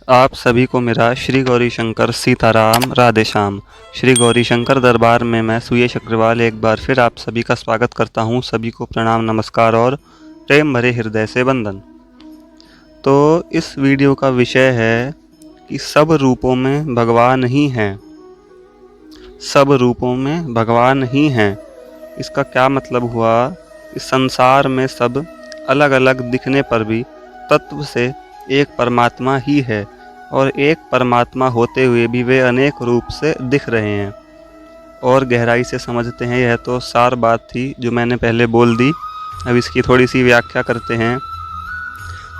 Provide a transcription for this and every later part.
आप सभी को मेरा श्री गौरी शंकर सीताराम राधे श्याम। श्री गौरी शंकर दरबार में मैं सुयश अग्रवाल एक बार फिर आप सभी का स्वागत करता हूं। सभी को प्रणाम, नमस्कार और प्रेम भरे हृदय से वंदन। तो इस वीडियो का विषय है कि सब रूपों में भगवान ही हैं। सब रूपों में भगवान ही हैं। इसका क्या मतलब हुआ? इस संसार में सब अलग अलग दिखने पर भी तत्व से एक परमात्मा ही है, और एक परमात्मा होते हुए भी वे अनेक रूप से दिख रहे हैं। और गहराई से समझते हैं। यह तो सार बात थी जो मैंने पहले बोल दी। अब इसकी थोड़ी सी व्याख्या करते हैं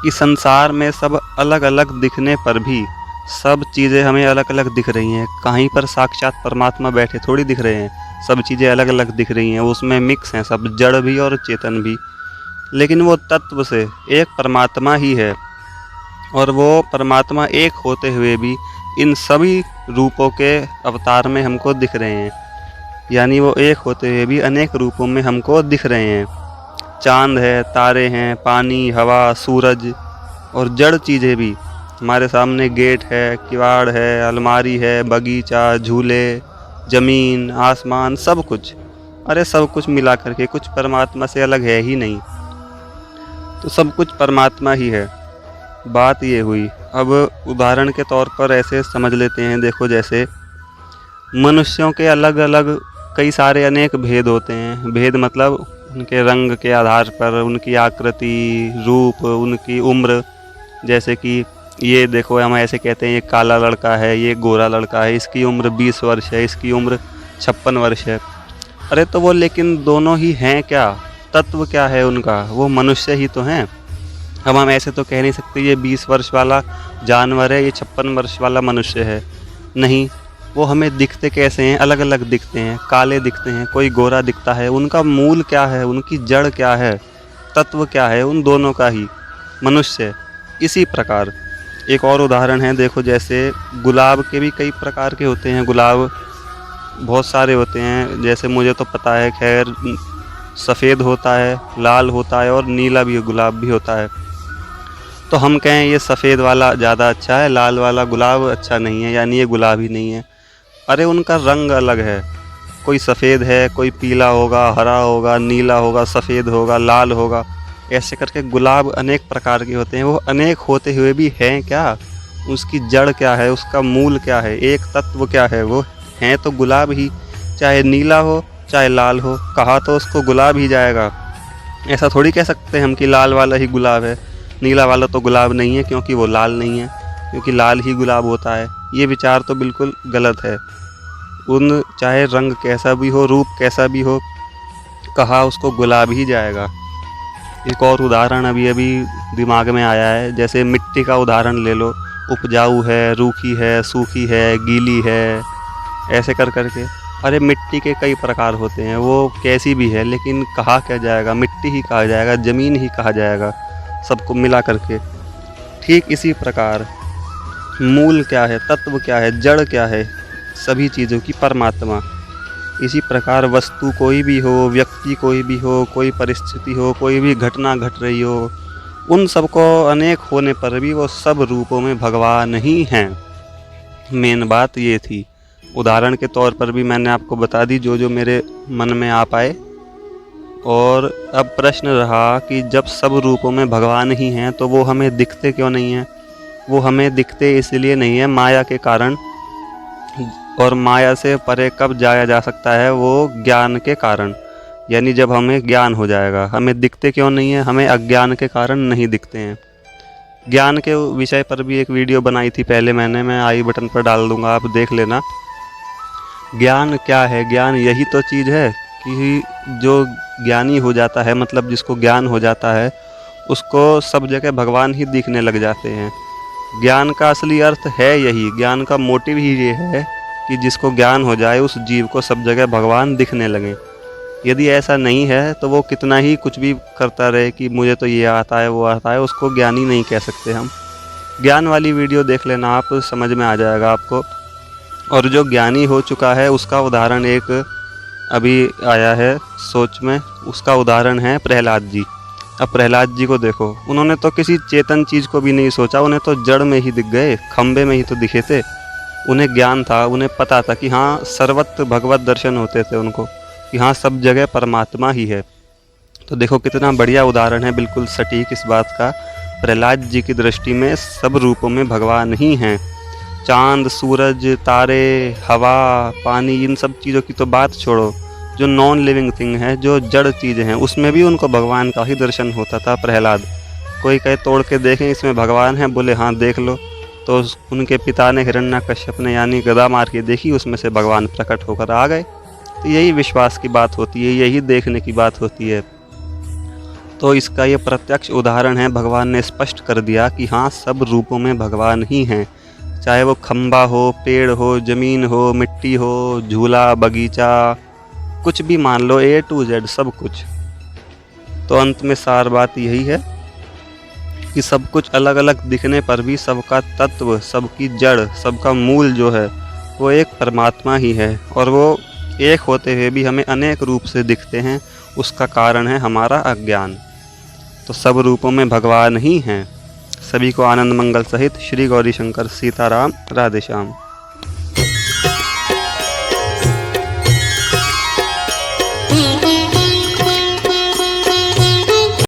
कि संसार में सब अलग अलग दिखने पर भी सब चीज़ें हमें अलग अलग दिख रही हैं। कहीं पर साक्षात परमात्मा बैठे थोड़ी दिख रहे हैं, सब चीज़ें अलग अलग दिख रही हैं। उसमें मिक्स हैं, सब जड़ भी और चेतन भी, लेकिन वो तत्व से एक परमात्मा ही है। और वो परमात्मा एक होते हुए भी इन सभी रूपों के अवतार में हमको दिख रहे हैं। यानी वो एक होते हुए भी अनेक रूपों में हमको दिख रहे हैं। चांद है, तारे हैं, पानी, हवा, सूरज और जड़ चीज़ें भी हमारे सामने। गेट है, किवाड़ है, अलमारी है, बगीचा, झूले, ज़मीन, आसमान, सब कुछ। अरे सब कुछ मिला करके कुछ परमात्मा से अलग है ही नहीं। तो सब कुछ परमात्मा ही है। बात ये हुई। अब उदाहरण के तौर पर ऐसे समझ लेते हैं। देखो, जैसे मनुष्यों के अलग अलग कई सारे अनेक भेद होते हैं। भेद मतलब उनके रंग के आधार पर, उनकी आकृति, रूप, उनकी उम्र। जैसे कि ये देखो, हम ऐसे कहते हैं ये काला लड़का है, ये गोरा लड़का है, इसकी उम्र 20 वर्ष है, इसकी उम्र 56 वर्ष है। अरे तो वो लेकिन दोनों ही हैं क्या? तत्व क्या है उनका? वो मनुष्य ही तो हैं। अब हम ऐसे तो कह नहीं सकते ये 20 वर्ष वाला जानवर है, ये 56 वर्ष वाला मनुष्य है। नहीं, वो हमें दिखते कैसे हैं? अलग अलग दिखते हैं। काले दिखते हैं, कोई गोरा दिखता है। उनका मूल क्या है? उनकी जड़ क्या है? तत्व क्या है? उन दोनों का ही मनुष्य। इसी प्रकार एक और उदाहरण है। देखो, जैसे गुलाब के भी कई प्रकार के होते हैं। गुलाब बहुत सारे होते हैं। जैसे मुझे तो पता है, खैर, सफ़ेद होता है, लाल होता है और नीला भी गुलाब भी होता है। तो हम कहें ये सफ़ेद वाला ज़्यादा अच्छा है, लाल वाला गुलाब अच्छा नहीं है, यानी ये गुलाब ही नहीं है। अरे उनका रंग अलग है। कोई सफ़ेद है, कोई पीला होगा, हरा होगा, नीला होगा, सफ़ेद होगा, लाल होगा। ऐसे करके गुलाब अनेक प्रकार के होते हैं। वो अनेक होते हुए भी हैं क्या? उसकी जड़ क्या है? उसका मूल क्या है? एक तत्व क्या है? वो हैं तो गुलाब ही। चाहे नीला हो चाहे लाल हो, कहा तो उसको गुलाब ही जाएगा। ऐसा थोड़ी कह सकते हैं हम कि लाल वाला ही गुलाब है, नीला वाला तो गुलाब नहीं है, क्योंकि वो लाल नहीं है, क्योंकि लाल ही गुलाब होता है। ये विचार तो बिल्कुल गलत है। उन चाहे रंग कैसा भी हो, रूप कैसा भी हो, कहा उसको गुलाब ही जाएगा। एक और उदाहरण अभी अभी दिमाग में आया है। जैसे मिट्टी का उदाहरण ले लो। उपजाऊ है, रूखी है, सूखी है, गीली है, ऐसे कर करके। अरे मिट्टी के कई प्रकार होते हैं। वो कैसी भी है, लेकिन कहा क्या जाएगा? मिट्टी ही कहा जाएगा, ज़मीन ही कहा जाएगा, सबको मिला करके। ठीक इसी प्रकार मूल क्या है, तत्व क्या है, जड़ क्या है सभी चीज़ों की? परमात्मा। इसी प्रकार वस्तु कोई भी हो, व्यक्ति कोई भी हो, कोई परिस्थिति हो, कोई भी घटना घट रही हो, उन सबको अनेक होने पर भी वो सब रूपों में भगवान ही हैं। मेन बात ये थी। उदाहरण के तौर पर भी मैंने आपको बता दी जो जो मेरे मन में आ पाए। और अब प्रश्न रहा कि जब सब रूपों में भगवान ही हैं तो वो हमें दिखते क्यों नहीं हैं? वो हमें दिखते इसलिए नहीं है, माया के कारण। और माया से परे कब जाया जा सकता है? वो ज्ञान के कारण। यानी जब हमें ज्ञान हो जाएगा। हमें दिखते क्यों नहीं है? हमें अज्ञान के कारण नहीं दिखते हैं। ज्ञान के विषय पर भी एक वीडियो बनाई थी पहले मैंने, मैं आई बटन पर डाल दूंगा, आप देख लेना। ज्ञान क्या है? ज्ञान यही तो चीज़ है कि जो ज्ञानी हो जाता है, मतलब जिसको ज्ञान हो जाता है, उसको सब जगह भगवान ही दिखने लग जाते हैं। ज्ञान का असली अर्थ है यही। ज्ञान का मोटिव ही ये है कि जिसको ज्ञान हो जाए उस जीव को सब जगह भगवान दिखने लगे। यदि ऐसा नहीं है तो वो कितना ही कुछ भी करता रहे कि मुझे तो ये आता है, वो आता है, उसको ज्ञानी नहीं कह सकते हम। ज्ञान वाली वीडियो देख लेना आप, समझ में आ जाएगा आपको। और जो ज्ञानी हो चुका है उसका उदाहरण एक अभी आया है सोच में। उसका उदाहरण है प्रहलाद जी। अब प्रहलाद जी को देखो, उन्होंने तो किसी चेतन चीज़ को भी नहीं सोचा, उन्हें तो जड़ में ही दिख गए, खंबे में ही तो दिखे थे। उन्हें ज्ञान था, उन्हें पता था कि हाँ सर्वत्र भगवत दर्शन होते थे उनको, कि हाँ सब जगह परमात्मा ही है। तो देखो कितना बढ़िया उदाहरण है, बिल्कुल सटीक इस बात का। प्रहलाद जी की दृष्टि में सब रूपों में भगवान ही हैं। चांद, सूरज, तारे, हवा, पानी, इन सब चीज़ों की तो बात छोड़ो, जो नॉन लिविंग थिंग है, जो जड़ चीज़ें हैं, उसमें भी उनको भगवान का ही दर्शन होता था। प्रहलाद, कोई कहे तोड़ के देखें इसमें भगवान है, बोले हाँ देख लो, तो उनके पिता ने, हिरण्यकश्यप ने, यानी गदा मार के देखी, उसमें से भगवान प्रकट होकर आ गए। तो यही विश्वास की बात होती है, यही देखने की बात होती है। तो इसका ये प्रत्यक्ष उदाहरण है, भगवान ने स्पष्ट कर दिया कि हाँ सब रूपों में भगवान ही हैं, चाहे वो खम्बा हो, पेड़ हो, ज़मीन हो, मिट्टी हो, झूला, बगीचा, कुछ भी मान लो, A to Z सब कुछ। तो अंत में सार बात यही है कि सब कुछ अलग अलग दिखने पर भी सबका तत्व, सबकी जड़, सबका मूल जो है वो एक परमात्मा ही है, और वो एक होते हुए भी हमें अनेक रूप से दिखते हैं। उसका कारण है हमारा अज्ञान। तो सब रूपों में भगवान ही हैं। सभी को आनंद मंगल सहित श्री गौरी शंकर सीताराम, राधे श्याम।